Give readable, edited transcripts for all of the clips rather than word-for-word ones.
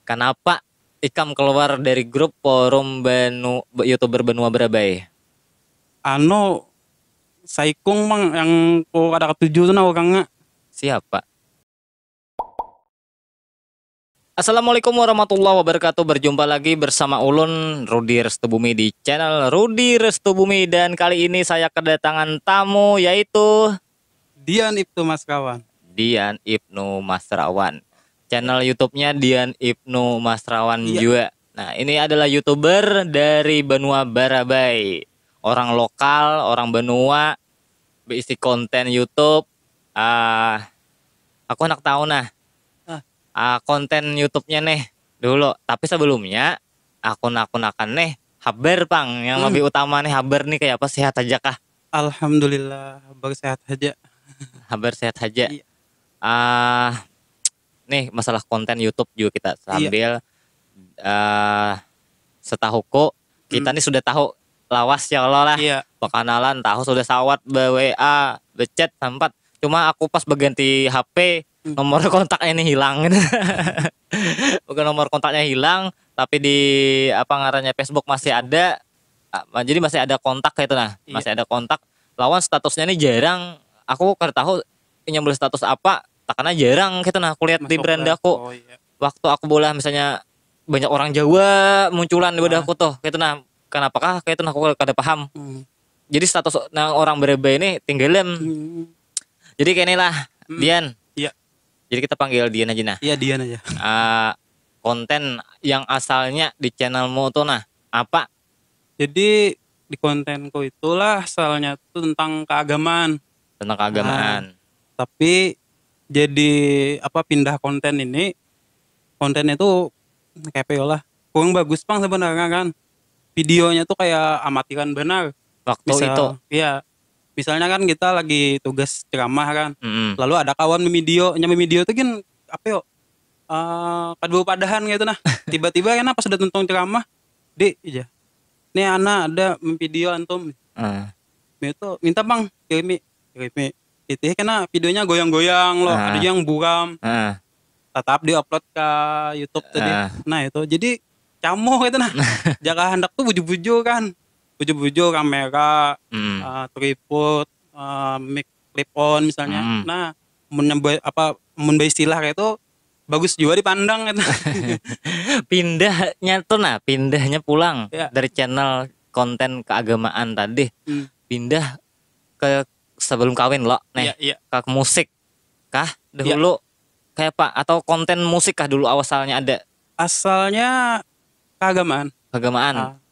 Kenapa Ikam keluar dari grup forum YouTuber Benua Berabai? Ano, Saikung mang yang ko kada ketujuh tuh na orangnya. Siapa? Assalamualaikum warahmatullahi wabarakatuh. Berjumpa lagi bersama Ulun Rudi Restubumi di channel Rudi Restubumi, dan kali ini saya kedatangan tamu yaitu Dian itu mas kawan. Dian Ibnu Masrawan. Channel YouTube-nya Dian Ibnu Masrawan Iya. juga. Nah, ini adalah YouTuber dari Benua Barabai. Orang lokal, orang Benua, berisi konten YouTube. Aku anak tahu nah. Konten YouTube-nya nih dulu. Tapi sebelumnya akun-akun akan nih haber pang yang lebih utama nih, haber nih kayak apa, sehat aja kah? Alhamdulillah, baru sehat aja. Haber sehat aja. Iya. Nih masalah konten YouTube juga kita sambil setahuku kita nih sudah tahu lawas ya Allah lah. Iya. Pekanalan tahu sudah sawat WA becet sempat. Cuma aku pas berganti HP nomor kontaknya ini hilang. Bukan nomor kontaknya hilang, tapi di apa ngarannya Facebook masih ada. Jadi masih ada kontak kayak itu nah. Masih ada kontak. Lawan statusnya ini jarang. Aku kada tahu nyambel status apa. Takana jarang gitu nah aku lihat di brand aku. Iya. Waktu aku bola misalnya banyak orang Jawa munculan di wadahku tuh gitu nah. Kenapakah kayak itu nah aku kada paham. Jadi status nah orang Berabai ini tinggalin. Jadi kayak inilah Dian. Iya. Jadi kita panggil Dian aja nah. Iya Dian aja. Konten yang asalnya di channelmu tuh nah apa? Jadi di kontenku itulah asalnya tuh tentang keagamaan. Tentang keagamaan. Tapi jadi apa pindah konten ini, konten itu kayak lah kurang bagus bang sebenarnya kan. Videonya tuh kayak amatiran benar. Waktu itu. Iya. Misalnya kan kita lagi tugas ceramah kan, lalu ada kawan nyambi video tuh kan apa yo, kadua padahan gitu nah, tiba-tiba kan pas udah tonton ceramah, di aja, nih anak ada video antum, itu minta bang kirimi, itu karena videonya goyang-goyang loh, ada yang buram, tetap diupload ke YouTube tadi, nah itu jadi camoh gitu nah, jaga hendak tuh buju-buju kan. Buju-buju kamera, tripod, mic clip-on misalnya. Nah, mun istilah kayak itu bagus juga dipandang gitu. Pindahnya pulang dari channel konten keagamaan tadi. Pindah ke sebelum kawin loh, ke musik kah dulu? Kayak apa? Atau konten musik kah dulu asalnya ada? Asalnya keagamaan.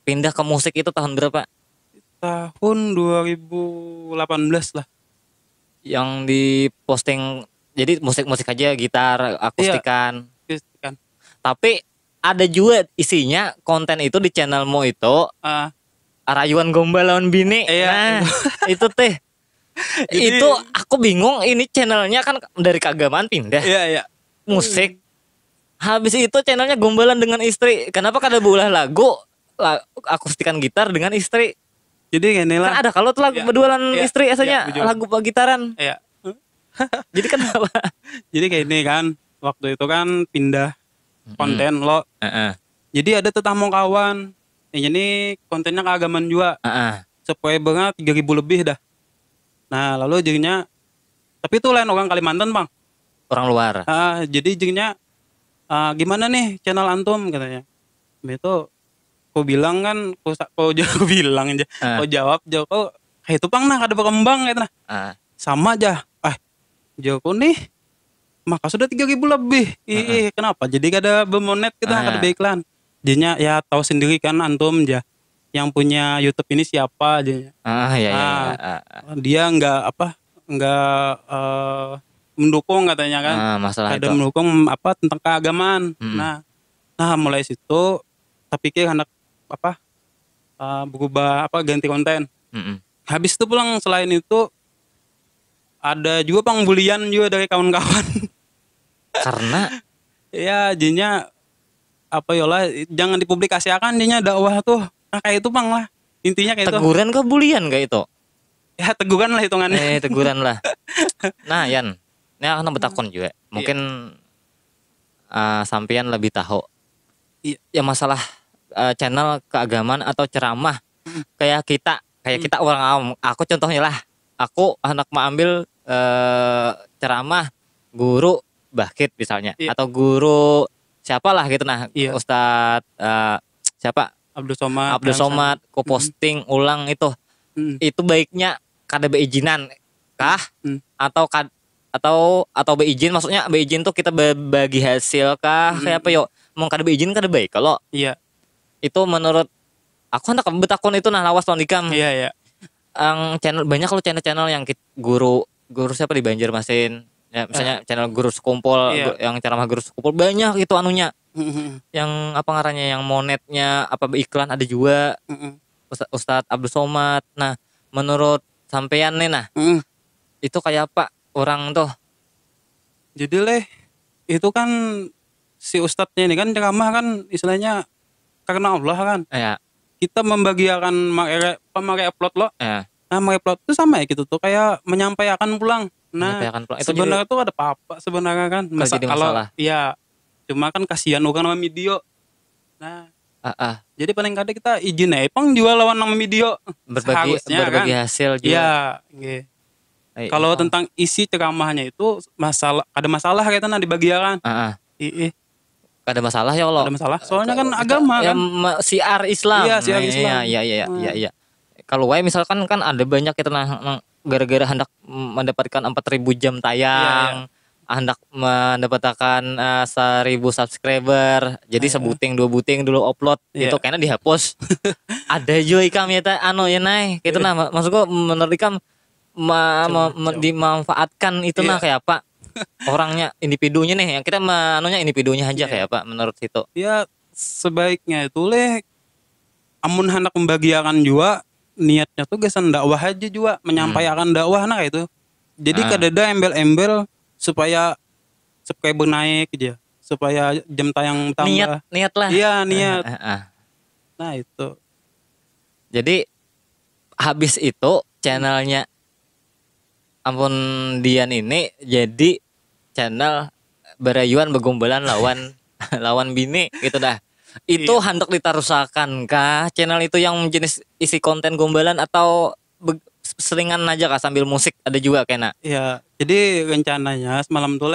Pindah ke musik itu tahun berapa? Tahun 2018 lah. Yang diposting jadi musik-musik aja, gitar, akustikan. Akustikan. Tapi ada juga isinya konten itu di channelmu itu rayuan gombal lawan bini. Nah, itu teh. Itu aku bingung, ini channelnya kan dari keagamaan pindah. Iya. Musik. Habis itu channelnya gombalan dengan istri. Kenapa kada bulah lagu akustikan gitar dengan istri? Jadi gini lah. Kan ada kalau tuh lagu berduaan istri asalnya lagu gitaran. Iya. Jadi kenapa? Jadi kayak ini kan, waktu itu kan pindah konten lo. Jadi ada tetamu kawan. Ini kontennya keagamaan juga. Supaya banget 3.000 lebih dah. Nah lalu jadinya, tapi itu lain orang Kalimantan bang. Orang luar. Jadi jadinya gimana nih channel antum katanya. Itu aku bilang kan, aku bilang aja, aku jawab Joko, kayak itu pang nah kada berkembang gitu nah. Sama aja, Joko nih, maka sudah 3.000 lebih, kenapa? Jadi kada bermonet kita, kada beriklan. Jadinya ya tahu sendiri kan antum aja, yang punya YouTube ini siapa aja. Dia nggak mendukung katanya kan, masalah kada itu. mendukung apa tentang keagamaan. Nah mulai situ, tapi pikir anak berubah ganti konten. Habis itu pulang, selain itu ada juga pengbulian juga dari kawan-kawan. Karena ya jadinya jangan dipublikasikan jadinya dakwah tuh. Nah kayak itu bang lah, intinya kayak teguran kah bulian kayak itu? Ya teguran lah hitungannya. Teguran lah. Nah Yan, ini akan bertakon juga. Mungkin sampean lebih tahu ya masalah channel keagamaan atau ceramah kayak kita orang awam. Aku contohnya lah, aku anak mau ambil ceramah guru Bakit misalnya, Iya. atau guru siapalah gitu nah, Iya. Ustadz siapa, Abdul Somad. Abdul Somad, ku posting ulang itu baiknya kada beizinan kah, atau atau beizin, maksudnya beizin tuh kita bagi hasil kah, kayak apa yo, mau kada beizin kada baik kalau Iya. itu menurut aku hendak betakon itu nah lawas tahun dikam. Iya, iya. Channel banyak loh, channel yang guru siapa di Banjarmasin ya, misalnya channel guru sekumpul, Iya. yang ceramah guru sekumpul banyak itu anunya, Mm-mm. yang apa ngarannya, yang monetnya apa iklan ada juga. Mm-mm. Ustadz Abdul Somad. Nah, menurut sampean nih nah, Mm-mm. itu kayak apa orang tuh? Jadi leh, itu kan si ustadznya ini kan ceramah kan istilahnya karena Allah kan. Ya, Kita membagiakan pakai upload lo. ya, Nah, upload itu sama ya gitu tuh, kayak menyampaikan pulang. Nah, menyampaikan pulang. Itu sebenarnya tuh ada apa sebenarnya kan? jadi Kalau masalah. iya, cuma kan kasihan orang sama video. Nah, jadi paling kadang kita izin pang jual lawan nama video. berbagi Seharusnya kan. hasil juga. Iya, nggih. Kalau tentang isi ceramahnya itu ada masalah kayak nah dibagiakan. Iya. Ada masalah ya Allah. Ada masalah. Soalnya kan agama kan. Siar Islam. Iya, siar Islam. Iya. Kalau wae misalkan kan ada banyak kita gara-gara hendak mendapatkan 4.000 jam tayang, hendak mendapatkan 1.000 subscriber, jadi sebuting 2 buting dulu upload, itu kayaknya dihapus. Ada juga ikam ya ya naik gitu nah, maksudku menurut ikam dimanfaatkan itu nah kayak apa? Orangnya, individunya nih, yang kita individunya aja kayak apa menurut situ? Ya sebaiknya itu amun hendak membagiakan juga niatnya tuh gesan dakwah aja juga, menyampaikan dakwah nah kayak itu. Jadi kadada embel-embel supaya subscriber naik aja, supaya jam tayang tambah. Niat lah. Iya, niat. Nah itu. Jadi habis itu channelnya ampun Dian ini jadi channel berayuan begombalan lawan lawan bini gitu dah. Itu hendak ditarusakan kah channel itu yang jenis isi konten gombalan, atau selingan aja kah sambil musik ada juga kena? Iya, jadi rencananya semalam tuh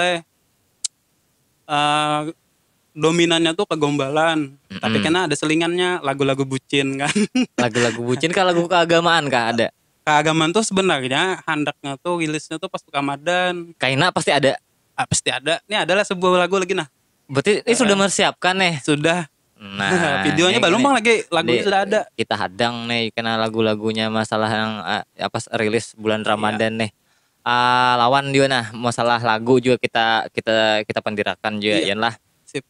dominannya tuh kegombalan, tapi kena ada selingannya lagu-lagu bucin kan. Lagu-lagu bucin kah, lagu keagamaan kah ada? Keagamaan tuh sebenarnya handaknya tuh rilisnya tuh pas Ramadan. Kayaknya pasti ada. Pasti ada. Ini adalah sebuah lagu lagi nah. Berarti ini sudah mempersiapkan nih. Sudah. Nah, videonya belum bang, lagi lagunya sudah ada. Kita hadang nih karena lagu-lagunya masalah yang rilis bulan Ramadan nih. Lawan juga nah masalah lagu juga kita pendirakan juga ya lah. Sip.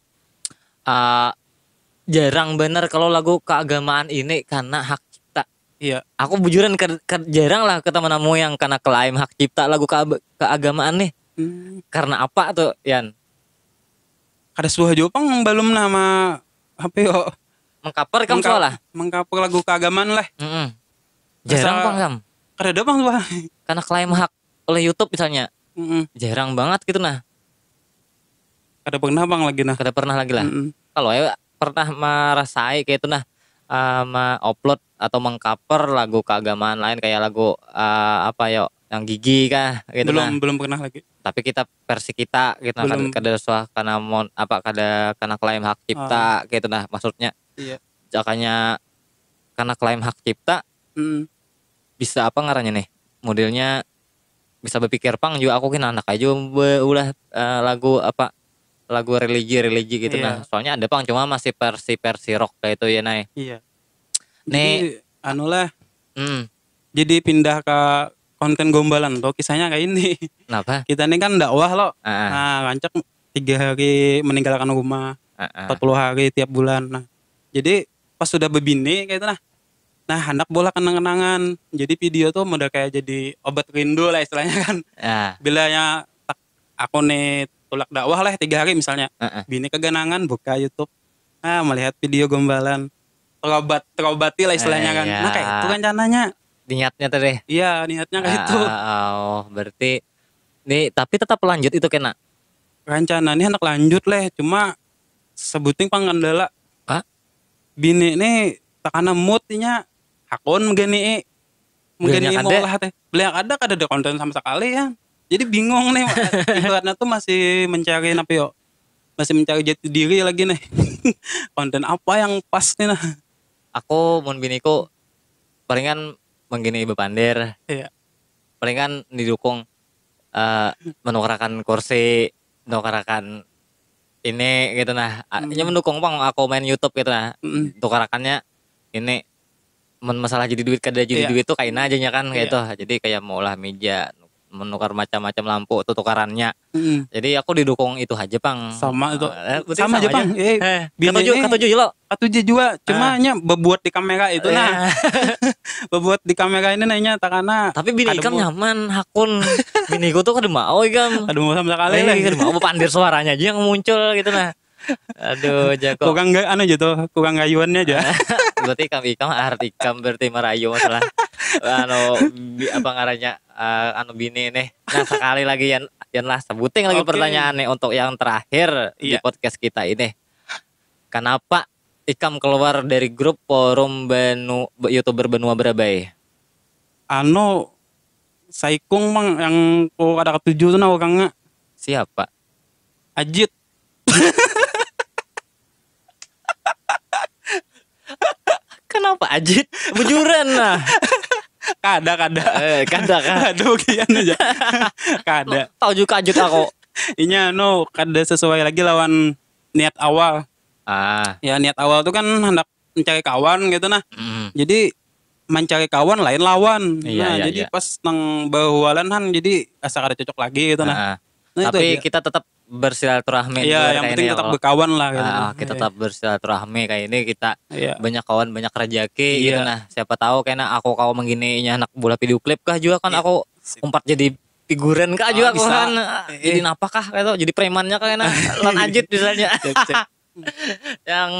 Jarang bener kalau lagu keagamaan ini karena hak cipta. Iya. Aku bujuran jarang lah ketemu namu yang karena klaim hak cipta lagu keagamaan nih. Karena apa tuh Yan? Ada sebuah Jepang belum nama apa yo? Mengkaper kamu soalnya? Mengkaper lagu keagamaan lah. Jarang bang kam. Kada bang tuh. Karena klaim hak oleh YouTube misalnya. Jarang banget gitu nah. Kada pernah bang lagi nah. Kada pernah lagi lah. Kalau ya pernah merasai kayak itu nah, upload atau mengcover lagu keagamaan lain kayak lagu apa yo yang Gigi kah gitu belum pernah lagi. Tapi kita versi kita gitu nah, kada suah karena klaim hak cipta gitu nah maksudnya. Iya. Makanya karena klaim hak cipta bisa apa ngarannya nih modelnya, bisa berpikir pang juga aku kan anak aja ulah lagu religi gitu nah. Soalnya ada pang cuma masih versi rock kayak itu ya Nay. Iya. Nih jadi pindah ke konten gombalan tuh kisahnya kayak ini. Kenapa? Kita ini kan dakwah loh. Nah, rancak 3 hari meninggalkan rumah, 40 hari tiap bulan. Nah, jadi pas sudah berbini kayak itu nah hendak bola kenang-kenangan. Jadi video tuh udah kayak jadi obat rindu lah istilahnya kan. Bilanya aku nih tulak dakwah lah 3 hari misalnya. Bini keganangan buka YouTube. Melihat video gombalan. Terobati lah istilahnya kan. Nah kayak itu kan rencananya. Niatnya tadi. Iya, niatnya kayak itu. Berarti nih tapi tetap lanjut itu kena. Rencana ini hendak lanjut cuma sebuting pangandala bini nih takana moodnya hakon begini Banyak ada. ngolah teh beliau ada konten sama sekali ya, jadi bingung nih ibaratnya tuh masih mencari apa yo, masih mencari jati diri lagi nih. Konten apa yang pas nih nah. Aku mun biniku palingan menggini ibu pandir, Iya. palingan didukung menukarakan kursi, menukarakan ini gitu nah. Ya mendukung bang aku main YouTube gitu nah. Tukarakannya ini masalah jadi duit kada jadi Iya. duit tuh kain aja nya kan kayak Iya. itu. Jadi kayak mau olah meja, menukar macam-macam lampu tuh tukarannya. Mm. Jadi aku didukung itu aja bang. Sama itu. Berarti Sama aja bang. Bini katujuh lo. katujuh juga. Cuma nya bebuat di kamera itu nah. Bebuat di kamera ini nanya takana. Tapi bini ikam nyaman hakun. Biniku tuh kada mau ikam. Aduh mau sama sekali lah. Kada mau pandir suaranya aja yang muncul gitu nah. Aduh jago. Kurang gak anu aja tuh, kurang gayuannya aja. Berarti ikam arti ikam berarti merayu masalah apa ngarannya anu bini nih. Nah sekali lagi yang lah sebutin lagi pertanyaan nih untuk yang terakhir di podcast kita ini. Kenapa ikam keluar dari grup forum YouTuber benua Berabai? Anu Saikung mang yang ada ketujuh tuh nah orangnya. Siapa? Ajit. Kenapa Ajit? Bujuran lah. Kada. Kada bagian aja. Kada. Tahu juga Ajit aku. Inya no kada sesuai lagi lawan niat awal. Ya niat awal tuh kan hendak mencari kawan gitu nah. Jadi mencari kawan lain lawan. Jadi pas nang bahualan han jadi asa kada cocok lagi gitu nah. Tapi kita tetap bersilaturahmi. Iya, yang penting tetap berkawan lah gitu. Kita tetap bersilaturahmi kayak ini kita banyak kawan banyak rezeki gitu nah. Siapa tahu kayaknya aku kau menggininya anak bola video klip kah juga kan aku umpat jadi figuran kah juga aku kan. Jadi napakah kayak jadi premannya kayaknya lan Ajit misalnya. Yang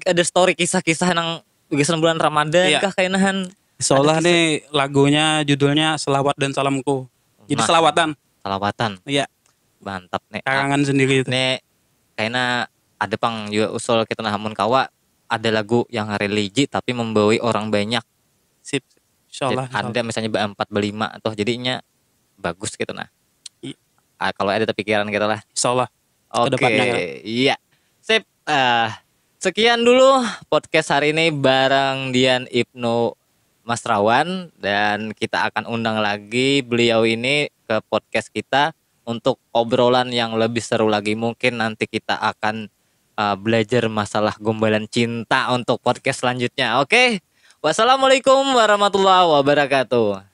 ada story kisah-kisah nang biasanya bulan Ramadan kah kayaknya. Soalnya nih lagunya judulnya Selawat dan Salamku. Jadi selawatan. Iya. Mantap nih. Karangan sendiri itu. Nih kayaknya ada pang juga usul kita namun kawa ada lagu yang religi tapi membawa orang banyak. Sip. Insyaallah. Ada misalnya B4 B5 atau jadinya bagus gitu nah. Kalau ada pikiran gitu lah. Insyaallah. Oke. Iya. Sip. Sekian dulu podcast hari ini bareng Dian Ibnu Mas Rawan dan kita akan undang lagi beliau ini ke podcast kita untuk obrolan yang lebih seru lagi. Mungkin nanti kita akan belajar masalah gombalan cinta untuk podcast selanjutnya. Oke. Wassalamualaikum warahmatullahi wabarakatuh.